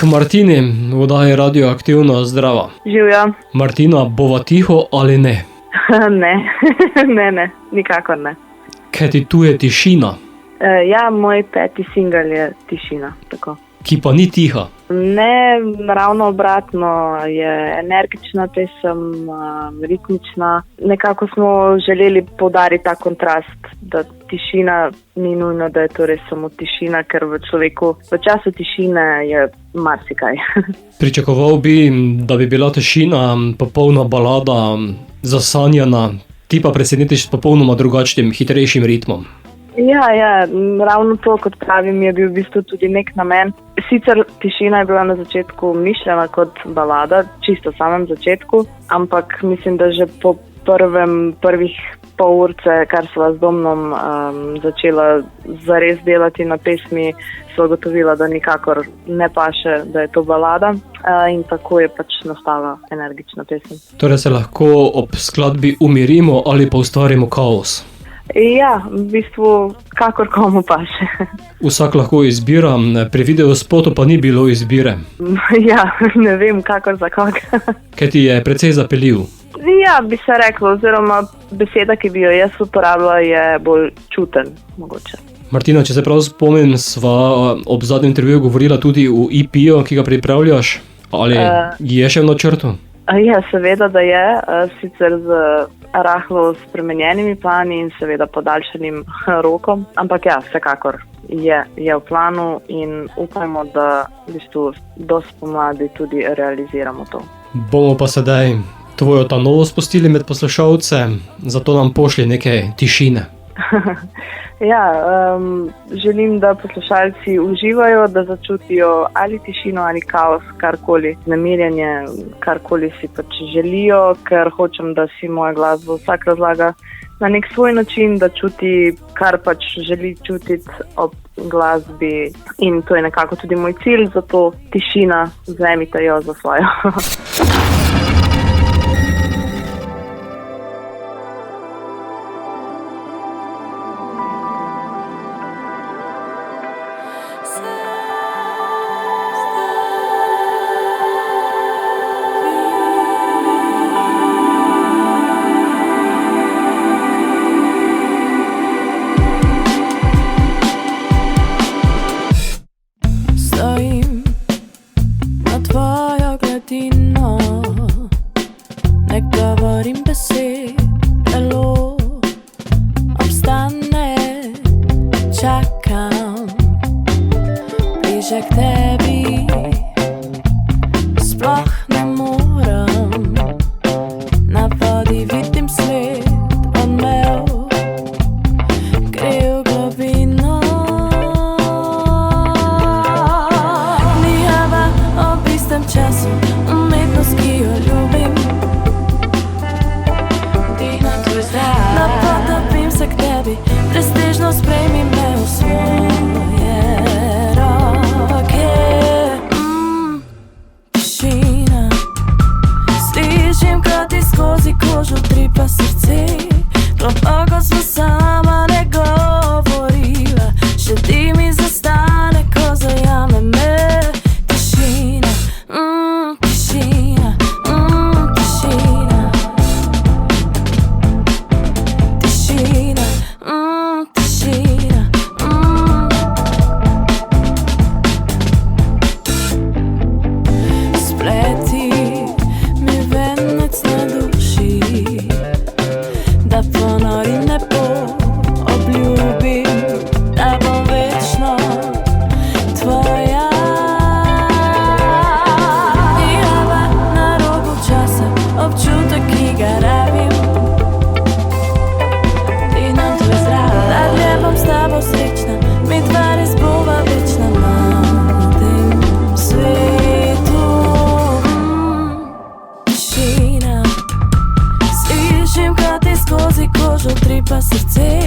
k Martini, v oddaji Radioaktivno, zdrava. Živjo. Martina, bova tiho ali ne? Ne, nikakor ne. Kaj ti tu je tišina? Ja, moj 5. singel je Tišina, tako. Ki pa ni tiha. Ne, ravno obratno, je energična pesem, ritmična. Nekako smo želeli poudariti ta kontrast, da tišina ni nujno, da je to res samo tišina, ker v človeku v času tišine je marsikaj. Pričakoval bi, da bi bila tišina popolna balada, zasanjana, ti pa presenetiš s popolnoma drugačnim, hitrejšim ritmom. Ja, ravno to, kot pravim, je bil v bistvu tudi nek namen. Sicer Tišina je bila na začetku mišljena kot balada, čisto v samem začetku, ampak mislim, da že po prvih pol urce, kar sva z Domnom začela zares delati na pesmi, sva gotovila, da nikakor ne paše, da je to balada, in tako je pač nastala energična pesem. Torej se lahko ob skladbi umirimo ali pa ustvarimo kaos? Ja, v bistvu kakor komu paše. Vsak lahko izbira, pri videospotu pa ni bilo izbire. Ja, ne vem, kakor za koga. Kaj ti je precej zapeljiv? Ja, bi se reklo, oziroma beseda, ki bi jo jaz uporabila, je bolj čuten, mogoče. Martina, če se prav spomnim, sva ob zadnjem intervjuju govorila tudi o EP-ju, ki ga pripravljaš, ali je še v načrtu? Ja, seveda, da je, sicer z rahlo spremenjenimi plani in seveda podaljšanim rokom, ampak ja, vsekakor je v planu in upajmo, da v bistvu do spomladi tudi realiziramo to. Bomo pa sedaj tvojo ta novo spustili med poslušalce, zato nam pošli nekaj tišine. Ja, želim, da poslušalci uživajo, da začutijo ali tišino ali kaos, karkoli, namirjanje, karkoli si pač želijo, ker hočem, da si moja glasba vsak razlaga na nek svoj način, da čuti, kar pač želi čutiti ob glasbi, in to je nekako tudi moj cilj, zato tišina, vzemite jo za svojo. Skozi kožo tripa srce.